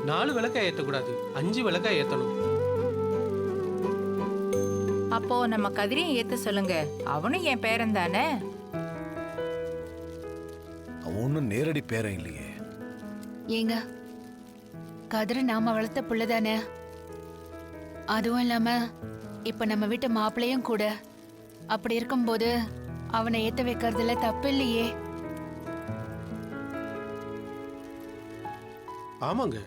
4 விளக்கா ஏத்தக்கூடாது, 5 விளக்கா ஏத்தணும். அப்போ நம்ம கதிரையும் ஏத்த சொல்லுங்க. அவனும் என் பேரன் தானே. அவன் ஒன்னும் நேரடி பேரன் இல்லையே. ஏங்க, கதிர நாம வளர்த்த புள்ளதானே. அதுவும் இல்லாம இப்ப நம்ம வீட்டு மாப்பிள்ளையும் கூட. அப்படி இருக்கும்போது அவனை ஏத்த வைக்கிறதுல தப்பு இல்லையே. ஆமாங்க,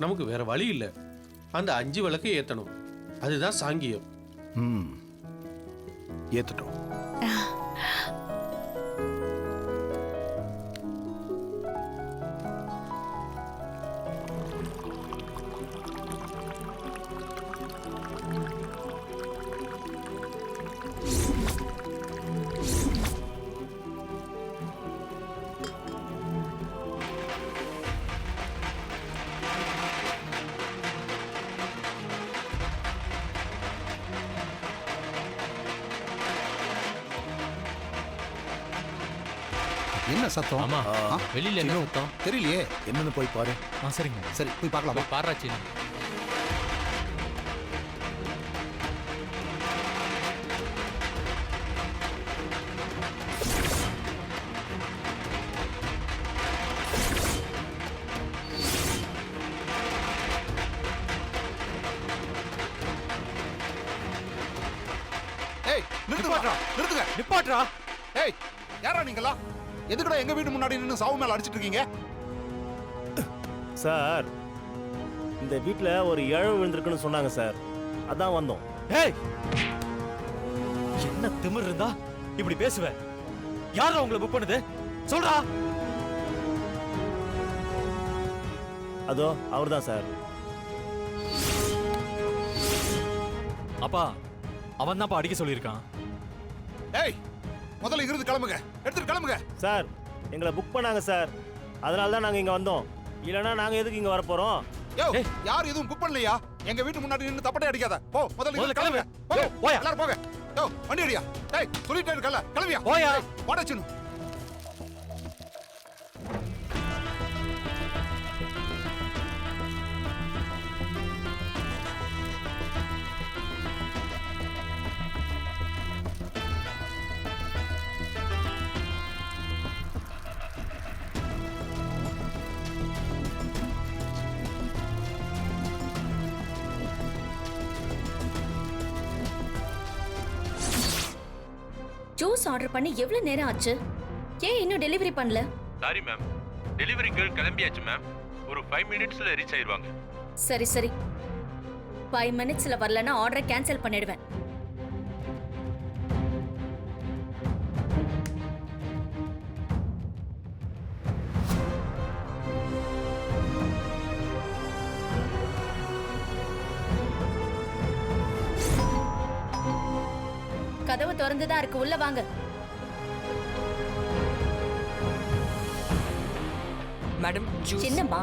நமக்கு வேற வழி இல்ல. அந்த 5 விளக்கை ஏத்தணும். அதுதான் சாங்கியம். ஏத்துட்டோம். என்ன சத்தம்? ஆமா, வெளியில என்ன சத்தம் தெரியலையே. என்னன்னு போய் பாரு. சரிங்க. சரி, போய் பார்க்கலாமா? பாராச்சி. ஏய், நிறுத்துங்க. நிறுத்துங்க. நிப்பாட்றா. ஏய், யாரா நீங்களா? எதுக்குடா எங்க வீட்டு முன்னாடி நின்னு சாவு மேல அடிச்சிட்டு இருக்கீங்க? சார், இந்த வீட்ல ஒரு இழவு விழுந்திருக்குன்னு சொன்னாங்க சார். அதான் வந்தோம். ஏய், என்ன திமிர் இருந்தா இப்படி பேசுவ? யாரா உங்களை புக் பண்ணுது? சொல்றா. அதோ அவர்தான் சார். அப்பா, அவன் தான்ப்பா அடிக்க சொல்லியிருக்கான். ஏய், முதல்ல இங்கிருந்து கிளம்புங்க. எடுத்துட்டு கிளம்புங்க. சார், எங்களை புக் பண்ணாங்க சார். அதனால தான் நாங்க இங்க வந்தோம். இல்லனா நாங்க எதுக்கு இங்க வர போறோம்? யோ, யார் எதுவும் புக் பண்ணலையா? எங்க வீட்டு முன்னாடி நின்னு தப்பட்டை அடிக்காத. போ, முதல்ல இங்கிருந்து கிளம்புங்க. போங்க. போயா. எல்லாரும் போங்க. யோ, வண்டி அடியா. ஏய், சொல்லிட்டே இருக்கல. கிளம்பியா. போயா. வாடச்சினு. ஜூஸ் ஆர்டர் பண்ணி எவ்வளவு நேரம் ஆச்சு? ஏன் இன்னும் டெலிவரி பண்ணல? சாரி மேம், டெலிவரி கேர்ள் கிளம்பியாச்சு மேம். ஒரு 5 மினிட்ஸ்ல ரீச் ஆயிருவாங்க. சரி சரி, 5 மினிட்ஸ்ல வரலன்னா ஆர்டரை கேன்சல் பண்ணிடுவேன். கதவு திறந்துதான் இருக்கு, உள்ள வாங்க. Madam, juice. சின்னம்மா,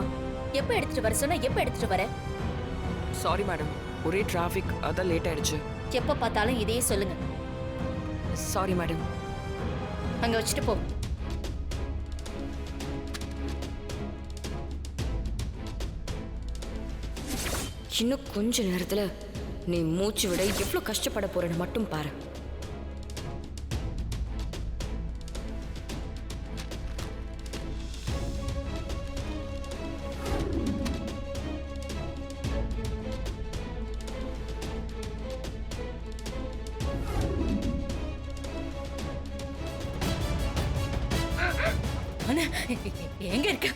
எப்ப எடுத்துட்டு வர சொன்னா எப்ப எடுத்துட்டு வர? சாரி மேடம், ஒரே டிராஃபிக், அதான் லேட் ஆயிடுச்சு. எப்ப பார்த்தாலும் இதையே சொல்லுங்க. Sorry madam. அங்க வச்சுட்டு போ. இன்னும் கொஞ்ச நேரத்துல நீ மூச்சு விட எவ்வளவு கஷ்டப்பட போறேன்னு மட்டும் பாரு. எங்க இருக்க?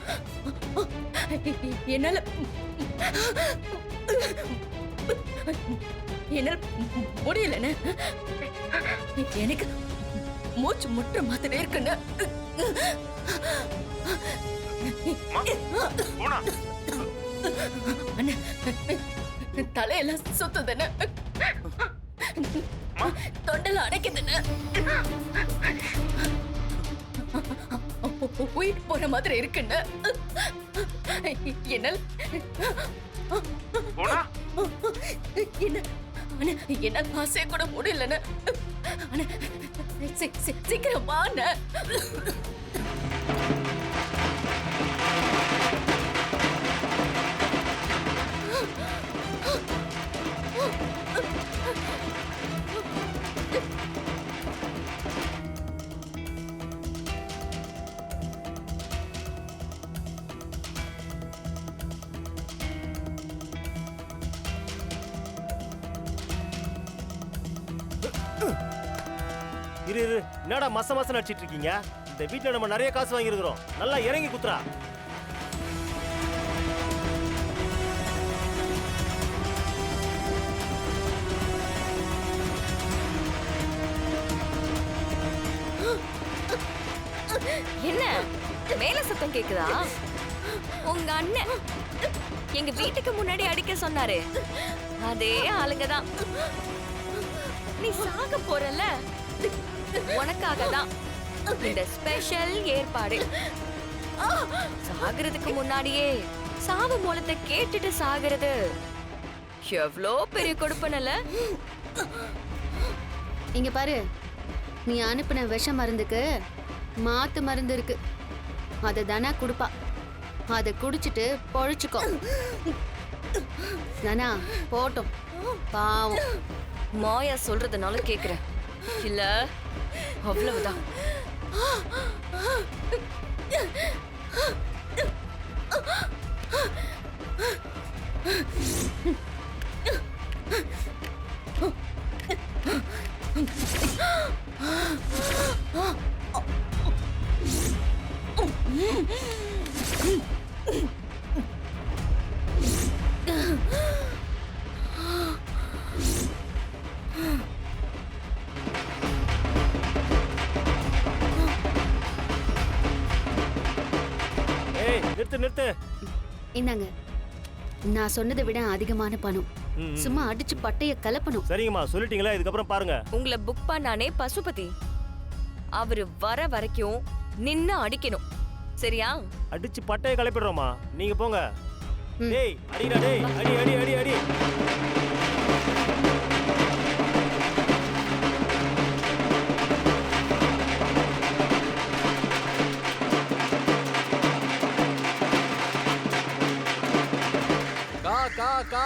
என்னால முடியல. எனக்கு மூச்சு முற்ற மாதிரி இருக்குன்னு. தலையெல்லாம் சுத்துதுன்னு, தொண்டெல்லாம் அடைக்குதுன்னு, உயிர் போற மாதிரி இருக்குன்னு. என்னால் என்ன ஆசைய கூட முடியலன்னு. சீக்கிரம் வான்னு. இரு இரு, என்னடா மச மசம் அடிச்சிட்டு இருக்கீங்க? இந்த வீட்டுல நம்ம நிறைய காசு வாங்கியிருக்கிறோம், நல்லா இறங்கி குத்துறா. என்ன மேல சத்தம் கேக்குதா? உங்க அண்ணன் எங்க வீட்டுக்கு முன்னாடி அடிக்க சொன்னாரு, அதே ஆளுங்க தான். நீ சாக போறல, உனக்காக தான் இந்த ஸ்பெஷல் ஏற்பாடு. சாகிறதுக்கு முன்னாடியே சாவு மூலத்தை கேட்டுட்டு சாகிறது எவ்வளோ பெரிய கொடுப்பனல. இங்க பாரு, நீ அனுப்பின விஷ மருந்துக்கு மாத்து மருந்து இருக்கு, அதை தானே குடுப்பா. அதை குடிச்சிட்டு பொழைச்சுக்கோ. தானா போட்டோம், பாவம். மாயா சொல்றதுனால கேக்குறேன், இல்ல அவ்வளவுதான். ஏய் நிறுத்து நிறுத்து. இந்தாங்க, நான் சொன்னதை விட அதிகமான பணம். சும்மா அடிச்சு பட்டைய கலப்பணும். சரிங்கம்மா, சொல்லிட்டீங்களா? இதுக்கப்புறம் பாருங்க. உங்களை புக் பண்ணானே பசுபதி, அவரு வர வரைக்கும் நின்னு அடிக்கணும், சரியா? அடிச்சு பட்டையை கிளப்பிடுறோமா, நீங்க போங்க. டேய் அடிடா, டேய் அடி அடி அடி அடி. கா கா கா